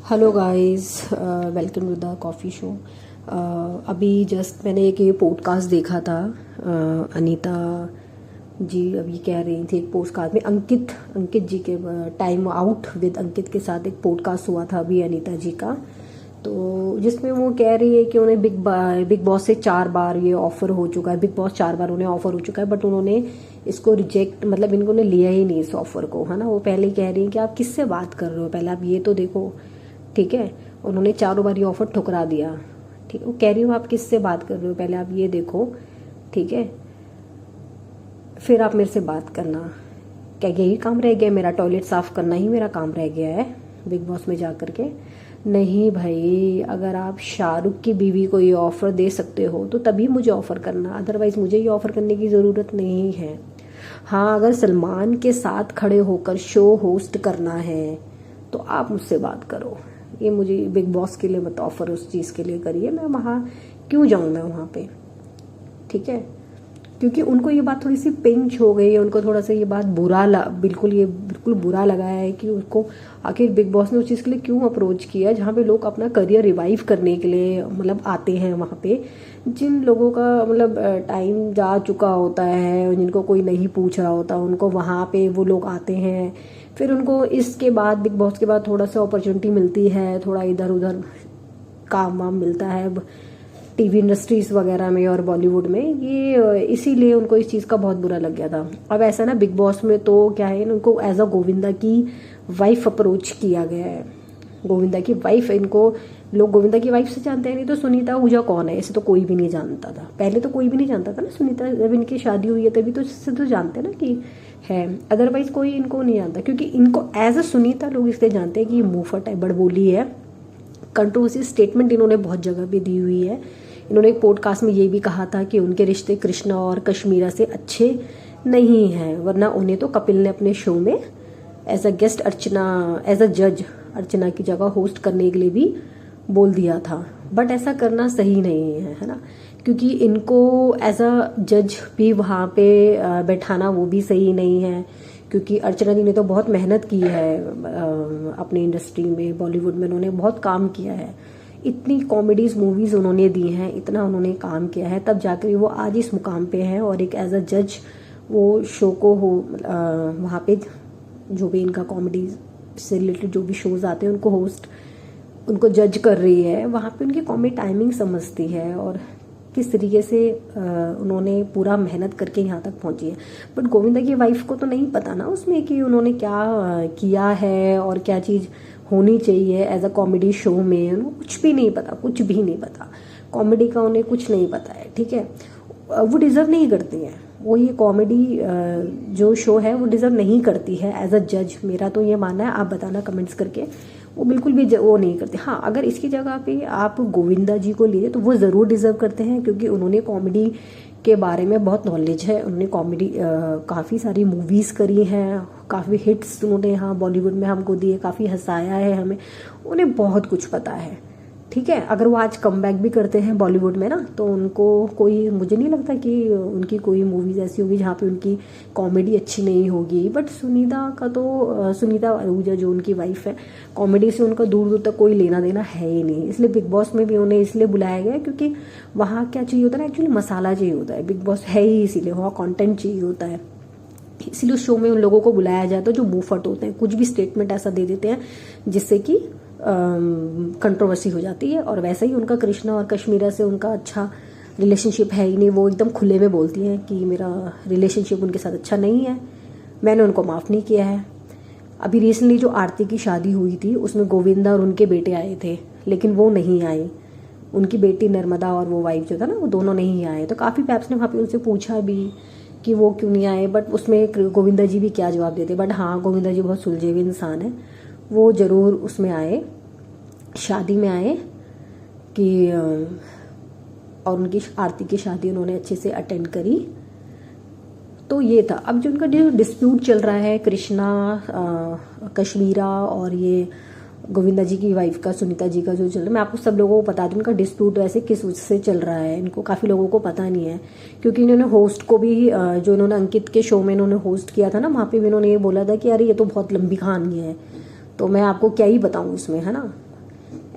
Hello guys, welcome to the coffee show. अभी just मैंने एक ये पॉडकास्ट देखा था। अनीता जी अभी कह रही थी एक पॉडकास्ट में, अंकित जी के टाइम आउट विद अंकित के साथ एक पॉडकास्ट हुआ था अभी अनीता जी का। तो जिसमें वो कह रही है कि उन्हें बिग बॉस से 4 बार ये ऑफर हो चुका है, बिग बॉस 4 बार उन्हें ऑफर हो चुका है, बट उन्होंने इसको रिजेक्ट, मतलब इनको ने लिया ही नहीं इस ऑफर को, है ना। वो पहले ही कह रही है कि आप किससे बात कर रहे हो, पहले आप ये तो देखो, ठीक है। उन्होंने 4 बार ये ऑफर ठुकरा दिया, ठीक है। वो कह रही हूँ आप किससे बात कर रहे हो, पहले आप ये देखो, ठीक है, फिर आप मेरे से बात करना। क्या यही काम रह गया मेरा, टॉयलेट साफ करना ही मेरा काम रह गया है बिग बॉस में जा कर के? नहीं भाई, अगर आप शाहरुख की बीवी को ये ऑफर दे सकते हो तो तभी मुझे ऑफर करना, अदरवाइज मुझे ये ऑफर करने की ज़रूरत नहीं है। हाँ, अगर सलमान के साथ खड़े होकर शो होस्ट करना है तो आप मुझसे बात करो। ये मुझे बिग बॉस के लिए मत ऑफर उस चीज़ के लिए करिए, मैं वहाँ क्यों जाऊँ मैं वहाँ पे, ठीक है। क्योंकि उनको ये बात थोड़ी सी पिंच हो गई है, उनको थोड़ा सा ये बात बिल्कुल बुरा लगा है कि उसको आखिर बिग बॉस ने उस चीज़ के लिए क्यों अप्रोच किया, जहाँ पे लोग अपना करियर रिवाइव करने के लिए मतलब आते हैं वहाँ पे। जिन लोगों का मतलब टाइम जा चुका होता है, जिनको कोई नहीं पूछ रहा होता, उनको वहाँ पे वो लोग आते हैं। फिर उनको इसके बाद बिग बॉस के बाद थोड़ा सा अपॉर्चुनिटी मिलती है, थोड़ा इधर उधर काम वाम मिलता है टीवी इंडस्ट्रीज वगैरह में और बॉलीवुड में, ये इसीलिए उनको इस चीज़ का बहुत बुरा लग गया था। अब ऐसा ना, बिग बॉस में तो क्या है, उनको एज अ गोविंदा की वाइफ अप्रोच किया गया है। गोविंदा की वाइफ, इनको लोग गोविंदा की वाइफ से जानते हैं, नहीं तो सुनीता आहूजा कौन है इसे तो कोई भी नहीं जानता था, पहले तो कोई भी नहीं जानता था ना। सुनीता, जब इनकी शादी हुई है तभी तो इससे तो जानते हैं ना कि है, अदरवाइज कोई इनको नहीं जानता, क्योंकि इनको एज अ सुनीता लोग इसलिए जानते हैं कि ये मुंहफट है, बड़बोली है। कंट्रोवर्सी स्टेटमेंट इन्होंने बहुत जगह पे दी हुई है। इन्होंने एक पॉडकास्ट में ये भी कहा था कि उनके रिश्ते कृष्णा और कश्मीरा से अच्छे नहीं हैं, वरना उन्हें तो कपिल ने अपने शो में as a guest as a जज अर्चना की जगह होस्ट करने के लिए भी बोल दिया था। बट ऐसा करना सही नहीं है ना, क्योंकि इनको एज अ जज भी वहाँ पे बैठाना वो भी सही नहीं है, क्योंकि अर्चना जी ने तो बहुत मेहनत की है अपनी इंडस्ट्री में, बॉलीवुड में उन्होंने बहुत काम किया है, इतनी कॉमेडीज मूवीज उन्होंने दी हैं, इतना उन्होंने काम किया है, तब जाकर वो आज इस मुकाम पे हैं। और एक एज अ जज वो शो को वहाँ पे जो भी इनका कॉमेडी से रिलेटेड जो भी शोज आते हैं उनको जज कर रही है, वहाँ पे उनकी कॉमेडी टाइमिंग समझती है और किस तरीके से उन्होंने पूरा मेहनत करके यहाँ तक पहुँची है। बट गोविंदा की वाइफ को तो नहीं पता ना उसमें कि उन्होंने क्या किया है और क्या चीज़ होनी चाहिए एज अ कॉमेडी शो में, उनको कुछ भी नहीं पता, कुछ भी नहीं पता, कॉमेडी का उन्हें कुछ नहीं पता है, ठीक है। वो डिज़र्व नहीं करती हैं, वो ये कॉमेडी जो शो है वो डिज़र्व नहीं करती है एज अ जज, मेरा तो ये मानना है, आप बताना कमेंट्स करके। वो बिल्कुल भी वो नहीं करते। हाँ, अगर इसकी जगह पे आप गोविंदा जी को लिए तो वो ज़रूर डिज़र्व करते हैं, क्योंकि उन्होंने कॉमेडी के बारे में बहुत नॉलेज है, उन्होंने कॉमेडी काफ़ी सारी मूवीज़ करी हैं, काफ़ी हिट्स उन्होंने यहाँ बॉलीवुड में हमको दिए, काफ़ी हंसाया है हमें, उन्हें बहुत कुछ पता है, ठीक है। अगर वो आज कमबैक भी करते हैं बॉलीवुड में ना, तो उनको कोई, मुझे नहीं लगता कि उनकी कोई मूवीज़ ऐसी होगी जहाँ पे उनकी कॉमेडी अच्छी नहीं होगी। बट सुनीता आहूजा जो उनकी वाइफ है, कॉमेडी से उनका दूर दूर तक कोई लेना देना है ही नहीं, इसलिए बिग बॉस में भी उन्हें इसलिए बुलाया गया क्योंकि वहाँ क्या चाहिए होता है ना, एक्चुअली मसाला चाहिए होता है, बिग बॉस है ही इसीलिए, वहाँ कॉन्टेंट चाहिए होता है, इसलिए उस शो में उन लोगों को बुलाया जाता है जो मुंहफट होते हैं, कुछ भी स्टेटमेंट ऐसा दे देते हैं जिससे कि कंट्रोवर्सी हो जाती है। और वैसे ही उनका कृष्णा और कश्मीरा से उनका अच्छा रिलेशनशिप है ही नहीं, वो एकदम खुले में बोलती हैं कि मेरा रिलेशनशिप उनके साथ अच्छा नहीं है, मैंने उनको माफ़ नहीं किया है। अभी रिसेंटली जो आरती की शादी हुई थी उसमें गोविंदा और उनके बेटे आए थे, लेकिन वो नहीं आई, उनकी बेटी नर्मदा और वो वाइफ जो था ना, वो दोनों नहीं आए। तो काफ़ी पैप्स ने वहाँ पे उनसे पूछा भी कि वो क्यों नहीं आए, बट उसमें गोविंदा जी भी क्या जवाब देते। बट हाँ, गोविंदा जी बहुत सुलझे हुए इंसान है, वो ज़रूर उसमें आए, शादी में आए कि और उनकी आरती की शादी उन्होंने अच्छे से अटेंड करी। तो ये था। अब जो उनका जो डिस्प्यूट चल रहा है कृष्णा कश्मीरा और ये गोविंदा जी की वाइफ का, सुनीता जी का जो चल रहा है, मैं आपको सब लोगों को बता दूं उनका डिस्प्यूट वैसे किस वजह से चल रहा है, इनको काफ़ी लोगों को पता नहीं है। क्योंकि इन्होंने होस्ट को भी जो इन्होंने अंकित के शो में इन्होंने होस्ट किया था ना, वहाँ पे भी इन्होंने ये बोला था कि अरे ये तो बहुत लंबी कहानी है, तो मैं आपको क्या ही बताऊँ इसमें, है ना।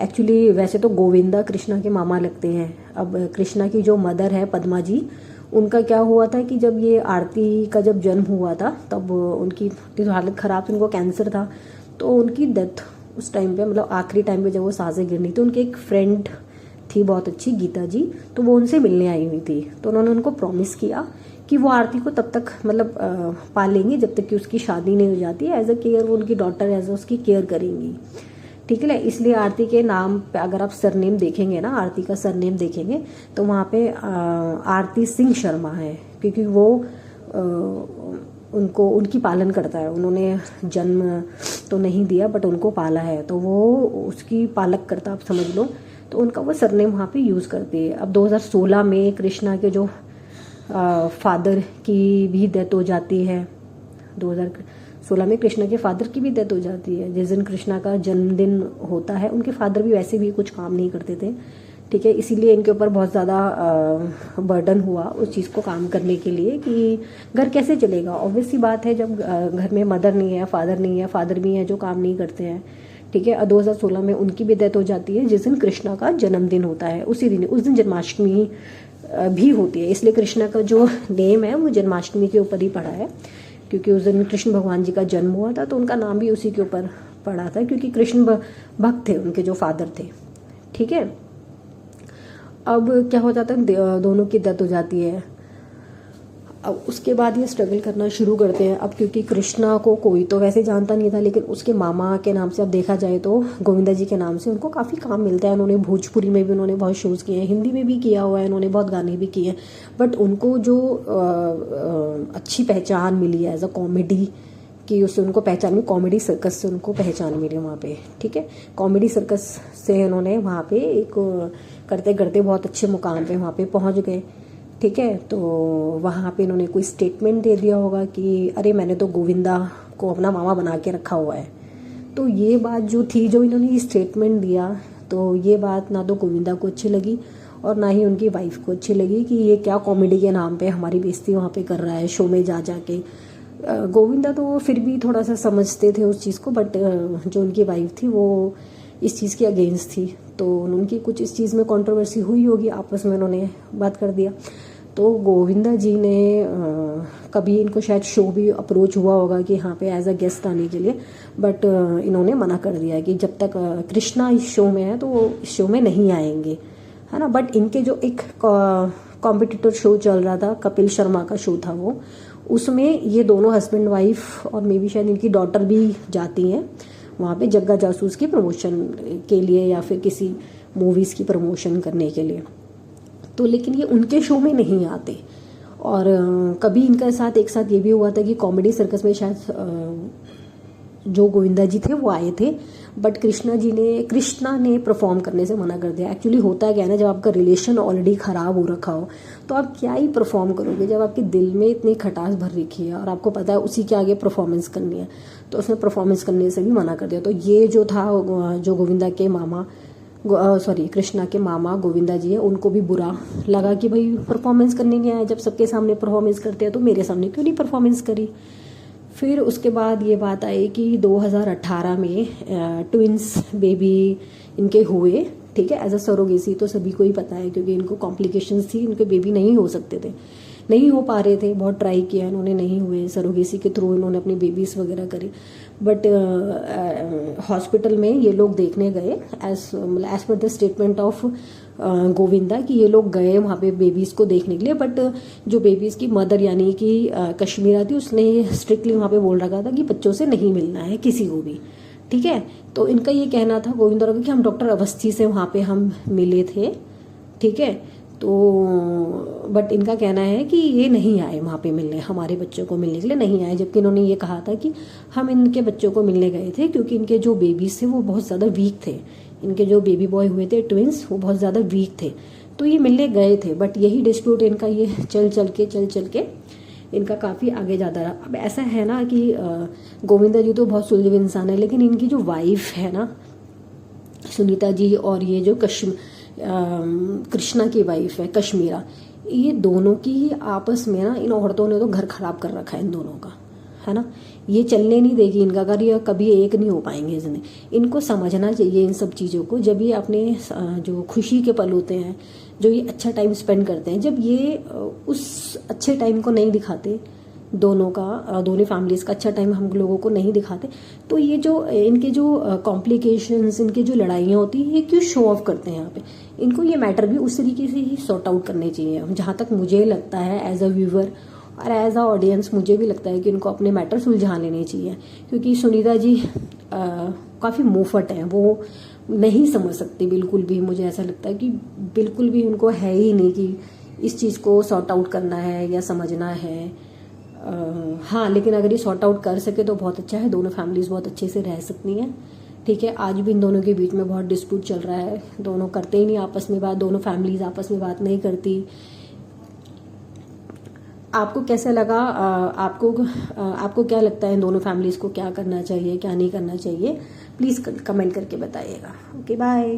एक्चुअली वैसे तो गोविंदा कृष्णा के मामा लगते हैं। अब कृष्णा की जो मदर है पद्मा जी, उनका क्या हुआ था कि जब ये आरती का जब जन्म हुआ था तब उनकी हालत ख़राब थी, उनको कैंसर था। तो उनकी डेथ उस टाइम पे, मतलब आखिरी टाइम पे जब वो सांसें गिरनी थी, उनकी एक फ्रेंड थी बहुत अच्छी, गीता जी, तो वो उनसे मिलने आई हुई थी। तो उन्होंने उनको प्रॉमिस किया कि वो आरती को तब तक मतलब पालेंगी जब तक कि उसकी शादी नहीं हो जाती है। एज अ केयर वो उनकी डॉटर एज अ उसकी केयर करेंगी, ठीक है ना। इसलिए आरती के नाम पे अगर आप सरनेम देखेंगे ना, आरती का सरनेम देखेंगे तो वहाँ पे आरती सिंह शर्मा है, क्योंकि वो उनको उनकी पालन करता है। उन्होंने जन्म तो नहीं दिया बट उनको पाला है, तो वो उसकी पालक करता, आप समझ लो। तो उनका वो सरनेम वहाँ पे यूज़ करती है। अब 2016 में कृष्णा के जो फादर की भी डेथ हो जाती है, 2016 में कृष्णा के फादर की भी डेथ हो जाती है। जिस दिन कृष्णा का जन्मदिन होता है, उनके फादर भी वैसे भी कुछ काम नहीं करते थे, ठीक है। इसीलिए इनके ऊपर बहुत ज़्यादा बर्डन हुआ उस चीज़ को काम करने के लिए कि घर कैसे चलेगा। ऑब्वियस सी बात है, जब घर में मदर नहीं है, फादर नहीं है, फादर भी है जो काम नहीं करते हैं, ठीक है। 2016 में उनकी भी डेथ हो जाती है जिस दिन कृष्णा का जन्मदिन होता है। उसी दिन, उस दिन जन्माष्टमी भी होती है, इसलिए कृष्णा का जो नेम है वो जन्माष्टमी के ऊपर ही पड़ा है, क्योंकि उस दिन कृष्ण भगवान जी का जन्म हुआ था, तो उनका नाम भी उसी के ऊपर पड़ा था, क्योंकि कृष्ण भक्त थे उनके जो फादर थे, ठीक है। अब क्या हो जाता है, दोनों की डेथ हो जाती है। अब उसके बाद ये स्ट्रगल करना शुरू करते हैं। अब क्योंकि कृष्णा को कोई तो वैसे जानता नहीं था, लेकिन उसके मामा के नाम से अब देखा जाए तो गोविंदा जी के नाम से उनको काफ़ी काम मिलता है। उन्होंने भोजपुरी में भी उन्होंने बहुत शोज़ किए हैं, हिंदी में भी किया हुआ है, उन्होंने बहुत गाने भी किए हैं। बट उनको जो अच्छी पहचान मिली है एज अ कॉमेडी कि उससे उनको पहचान मिली, कॉमेडी सर्कस से उनको पहचान मिली वहाँ पे, ठीक है। कॉमेडी सर्कस से उन्होंने वहाँ पे एक करते करते बहुत अच्छे मुकाम पे वहाँ पे पहुँच गए, ठीक है। तो वहाँ पे इन्होंने कोई स्टेटमेंट दे दिया होगा कि अरे मैंने तो गोविंदा को अपना मामा बना के रखा हुआ है। तो ये बात जो थी, जो इन्होंने ये स्टेटमेंट दिया, तो ये बात ना तो गोविंदा को अच्छी लगी और ना ही उनकी वाइफ को अच्छी लगी कि ये क्या कॉमेडी के नाम पे हमारी बेइज्जती वहाँ पे कर रहा है शो में जा के। गोविंदा तो फिर भी थोड़ा सा समझते थे उस चीज़ को, बट जो उनकी वाइफ थी वो इस चीज़ की अगेंस्ट थी। तो उनकी कुछ इस चीज़ में कंट्रोवर्सी हुई होगी, आपस में उन्होंने बात कर दिया। तो गोविंदा जी ने कभी इनको शायद शो भी अप्रोच हुआ होगा कि यहाँ पे एज अ गेस्ट आने के लिए, बट इन्होंने मना कर दिया कि जब तक कृष्णा इस शो में है तो वो इस शो में नहीं आएंगे, है ना। बट इनके जो एक कॉम्पिटिटर शो चल रहा था, कपिल शर्मा का शो था वो, उसमें ये दोनों हस्बैंड वाइफ और मे बी शायद इनकी डॉटर भी जाती हैं वहाँ पे जग्गा जासूस की प्रमोशन के लिए या फिर किसी मूवीज़ की प्रमोशन करने के लिए। तो लेकिन ये उनके शो में नहीं आते। और कभी इनका साथ एक साथ ये भी हुआ था कि कॉमेडी सर्कस में शायद जो गोविंदा जी थे वो आए थे, बट कृष्णा ने परफॉर्म करने से मना कर दिया। एक्चुअली होता क्या है ना, जब आपका रिलेशन ऑलरेडी ख़राब हो रखा हो तो आप क्या ही परफॉर्म करोगे, जब आपके दिल में इतनी खटास भर रखी है और आपको पता है उसी के आगे परफॉर्मेंस करनी है, तो उसने परफॉर्मेंस करने से भी मना कर दिया। तो ये जो था, जो गोविंदा के मामा कृष्णा के मामा गोविंदा जी है, उनको भी बुरा लगा कि भाई परफॉर्मेंस करने नहीं आया, जब सबके सामने परफॉर्मेंस करते हैं तो मेरे सामने क्यों नहीं परफॉर्मेंस करी। फिर उसके बाद ये बात आई कि 2018 में ट्विंस बेबी इनके हुए, ठीक है, एज अ सरोगेसी। तो सभी को ही पता है क्योंकि इनको कॉम्प्लिकेशंस थी, इनके बेबी नहीं हो सकते थे, नहीं हो पा रहे थे, बहुत ट्राई किया इन्होंने, नहीं हुए। सरोगेसी के थ्रू इन्होंने अपनी बेबीज़ वगैरह करे, बट हॉस्पिटल में ये लोग देखने गए as per the statement of Govinda कि ये लोग गए वहाँ पे बेबीज़ को देखने के लिए, बट जो बेबीज़ की मदर यानी कि कश्मीरा थी, उसने स्ट्रिक्टली वहाँ पे बोल रखा था कि बच्चों से नहीं मिलना है किसी को भी, ठीक है। तो इनका ये कहना था गोविंदा का कि हम डॉक्टर अवस्थी से वहाँ पे हम मिले थे, ठीक है। तो बट इनका कहना है कि ये नहीं आए वहाँ पे मिलने, हमारे बच्चों को मिलने के लिए नहीं आए, जबकि इन्होंने ये कहा था कि हम इनके बच्चों को मिलने गए थे क्योंकि इनके जो बेबीज थे वो बहुत ज़्यादा वीक थे, इनके जो बेबी बॉय हुए थे ट्विंस वो बहुत ज़्यादा वीक थे, तो ये मिलने गए थे। बट यही डिस्प्यूट इनका ये चल चल के इनका काफ़ी आगे जाता रहा। अब ऐसा है ना कि गोविंदा जी तो बहुत सुलझे इंसान है, लेकिन इनकी जो वाइफ है ना सुनीता जी, और ये जो कृष्णा की वाइफ है कश्मीरा, ये दोनों की ही आपस में ना, इन औरतों ने तो घर खराब कर रखा है इन दोनों का, है ना। ये चलने नहीं देगी इनका घर, ये कभी एक नहीं हो पाएंगे जिंदगी। इनको समझना चाहिए इन सब चीज़ों को। जब ये अपने जो खुशी के पल होते हैं, जो ये अच्छा टाइम स्पेंड करते हैं, जब ये उस अच्छे टाइम को नहीं दिखाते, दोनों फैमिलीज का अच्छा टाइम हम लोगों को नहीं दिखाते, तो ये जो इनके जो कॉम्प्लिकेशंस, इनके जो लड़ाइयाँ होती हैं, ये क्यों शो ऑफ करते हैं यहाँ पे। इनको ये मैटर भी उस तरीके से ही सॉर्ट आउट करने चाहिए। जहाँ तक मुझे लगता है एज अ व्यूवर और एज अ ऑडियंस, मुझे भी लगता है कि इनको अपने मैटर सुलझा लेने चाहिए, क्योंकि सुनीता जी काफ़ी मुंहफट हैं, वो नहीं समझ सकती बिल्कुल भी। मुझे ऐसा लगता है कि बिल्कुल भी उनको है ही नहीं कि इस चीज़ को सॉर्ट आउट करना है या समझना है। हाँ, लेकिन अगर ये सॉर्ट आउट कर सके तो बहुत अच्छा है, दोनों फैमिलीज बहुत अच्छे से रह सकती हैं। ठीक है, आज भी इन दोनों के बीच में बहुत डिस्प्यूट चल रहा है, दोनों करते ही नहीं आपस में बात, दोनों फैमिलीज आपस में बात नहीं करती। आपको कैसा लगा? आपको क्या लगता है इन दोनों फैमिलीज को क्या करना चाहिए, क्या नहीं करना चाहिए? प्लीज़ कमेंट करके बताइएगा। Okay, bye.